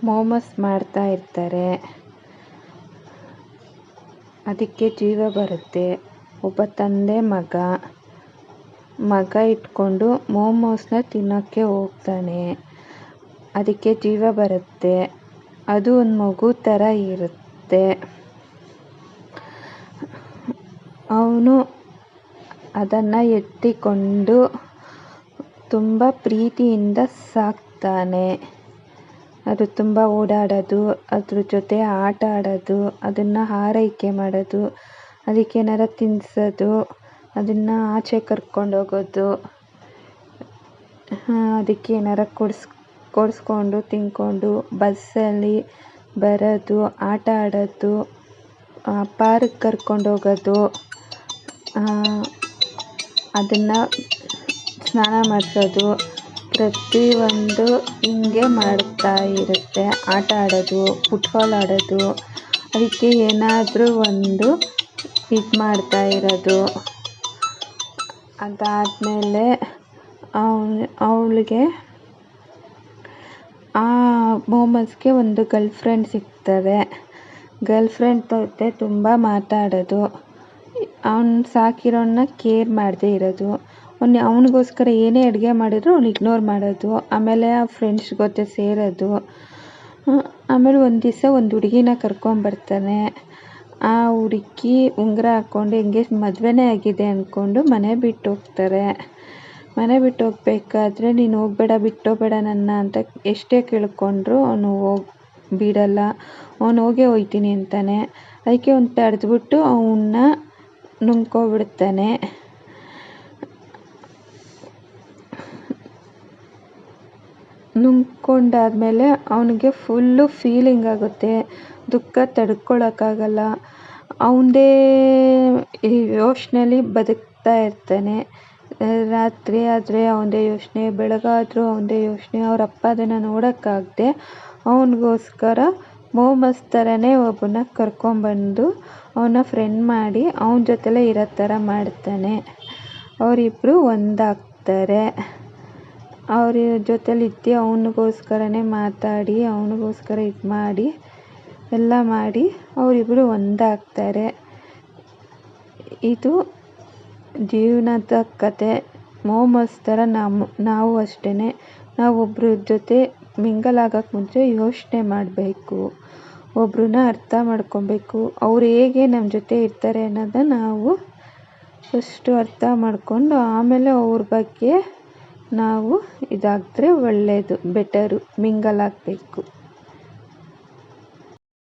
ಮೋಮೋಸ್ ಮಾಡ್ತಾ ಇರ್ತಾರೆ. ಅದಕ್ಕೆ ಜೀವ ಬರುತ್ತೆ. ಒಬ್ಬ ತಂದೆ ಮಗ ಇಟ್ಕೊಂಡು ಮೋಮೋಸ್ನ ತಿನ್ನೋಕ್ಕೆ ಹೋಗ್ತಾನೆ. ಅದಕ್ಕೆ ಜೀವ ಬರುತ್ತೆ. ಅದು ಒಂದು ಮಗು ಥರ ಇರುತ್ತೆ. ಅವನು ಅದನ್ನು ಎತ್ತಿಕೊಂಡು ತುಂಬ ಪ್ರೀತಿಯಿಂದ ಸಾಕ್ತಾನೆ. ಅದು ತುಂಬ ಓಡಾಡೋದು, ಅದ್ರ ಜೊತೆ ಆಟ ಆಡೋದು, ಅದನ್ನು ಆರೈಕೆ ಮಾಡೋದು, ಅದಕ್ಕೆ ಏನಾರ ತಿನ್ನಿಸೋದು, ಅದನ್ನು ಆಚೆ ಕರ್ಕೊಂಡೋಗೋದು, ಅದಕ್ಕೆ ಏನಾರ ಕೊಡಿಸ್ಕೊಂಡು ತಿನ್ಕೊಂಡು ಬಸ್ಸಲ್ಲಿ ಬರೋದು, ಆಟ ಆಡೋದು, ಪಾರ್ಕ್ ಕರ್ಕೊಂಡೋಗೋದು, ಅದನ್ನು ಸ್ನಾನ ಮಾಡಿಸೋದು, ಪ್ರತಿಯೊಂದು ಹಿಂಗೆ ಮಾಡ್ತಾ ಇರುತ್ತೆ. ಆಟ ಆಡೋದು, ಫುಟ್ಬಾಲ್ ಆಡೋದು, ಅದಕ್ಕೆ ಏನಾದರೂ ಒಂದು ಇದು ಮಾಡ್ತಾ ಇರೋದು. ಅದಾದಮೇಲೆ ಅವಳಿಗೆ ಆ ಮೋಮೋಸ್ಗೆ ಒಂದು ಗರ್ಲ್ ಫ್ರೆಂಡ್ ಸಿಗ್ತದೆ. ಗರ್ಲ್ ಫ್ರೆಂಡ್ ಜೊತೆ ತುಂಬ ಮಾತಾಡೋದು, ಅವ್ನು ಸಾಕಿರೋನ್ನ ಕೇರ್ ಮಾಡದೇ ಇರೋದು, ಅವನಿಗೋಸ್ಕರ ಏನೇ ಅಡುಗೆ ಮಾಡಿದ್ರು ಅವ್ನು ಇಗ್ನೋರ್ ಮಾಡೋದು. ಆಮೇಲೆ ಆ ಫ್ರೆಂಡ್ಸ್ ಜೊತೆ ಸೇರೋದು. ಆಮೇಲೆ ಒಂದು ದಿವಸ ಒಂದು ಹುಡುಗಿನ ಕರ್ಕೊಂಬರ್ತಾನೆ. ಆ ಹುಡುಗಿ ಉಂಗುರ ಹಾಕ್ಕೊಂಡು ಮದುವೆನೇ ಆಗಿದೆ ಅಂದ್ಕೊಂಡು ಮನೆ ಬಿಟ್ಟು ಹೋಗ್ತಾರೆ. ಮನೆ ಬಿಟ್ಟು ಹೋಗ್ಬೇಕಾದ್ರೆ ನೀನು ಹೋಗಬೇಡ, ಬಿಟ್ಟೋಗ್ಬೇಡ ನನ್ನ ಅಂತ ಎಷ್ಟೇ ಕೇಳ್ಕೊಂಡ್ರು ಅವನು ಬಿಡಲ್ಲ. ಅವನು ಹೋಗ್ತೀನಿ ಅಂತಾನೆ. ಅದಕ್ಕೆ ಅವ್ನು ತಡೆದ್ಬಿಟ್ಟು ಅವನ್ನ ನುಂಗ್ಕೊಬಿಡ್ತಾನೆ. ನುಂಗ್ಕೊಂಡಾದ್ಮೇಲೆ ಅವನಿಗೆ ಫುಲ್ಲು ಫೀಲಿಂಗ್ ಆಗುತ್ತೆ. ದುಃಖ ತಡ್ಕೊಳಕ್ಕಾಗಲ್ಲ. ಅವನದೇ ಯೋಚನೆಯಲ್ಲಿ ಬದುಕ್ತಾ ಇರ್ತಾನೆ. ರಾತ್ರಿ ಆದರೆ ಅವನದೇ ಯೋಚನೆ, ಬೆಳಗಾದರೂ ಅವನದೇ ಯೋಚನೆ. ಅವ್ರ ಅಪ್ಪ ಅದನ್ನು ನೋಡೋಕ್ಕಾಗದೆ ಅವನಿಗೋಸ್ಕರ ಮೋಮೋಸ್ ಥರನೇ ಒಬ್ಬನ ಕರ್ಕೊಂಬಂದು ಅವನ ಫ್ರೆಂಡ್ ಮಾಡಿ ಅವನ ಜೊತೆಲೇ ಇರೋ ಥರ ಮಾಡ್ತಾನೆ. ಅವರಿಬ್ಬರು ಒಂದಾಗ್ತಾರೆ. ಅವ್ರ ಜೊತೆಲಿದ್ದು ಅವನಿಗೋಸ್ಕರನೇ ಮಾತಾಡಿ, ಅವನಿಗೋಸ್ಕರ ಇದು ಮಾಡಿ ಎಲ್ಲ ಮಾಡಿ ಅವರಿಬ್ಬರು ಒಂದಾಗ್ತಾರೆ. ಇದು ಜೀವನದ ಕತೆ. ಮೋಮೋಸ್ ಥರ ನಾವು ಅಷ್ಟೇ. ನಾವು ಒಬ್ಬರ ಜೊತೆ ಮಿಂಗಲ್ ಆಗೋಕ್ಕೆ ಮುಂಚೆ ಯೋಚನೆ ಮಾಡಬೇಕು. ಒಬ್ರನ್ನ ಅರ್ಥ ಮಾಡ್ಕೊಬೇಕು. ಅವ್ರು ಹೇಗೆ ನಮ್ಮ ಜೊತೆ ಇರ್ತಾರೆ ಅನ್ನೋದನ್ನ ನಾವು ಫಸ್ಟು ಅರ್ಥ ಮಾಡಿಕೊಂಡು ಆಮೇಲೆ ಅವ್ರ ಬಗ್ಗೆ ನಾವು ಇದಾದರೆ ಒಳ್ಳೆಯದು, ಬೆಟರು, ಮಿಂಗಲ್ ಆಗಬೇಕು.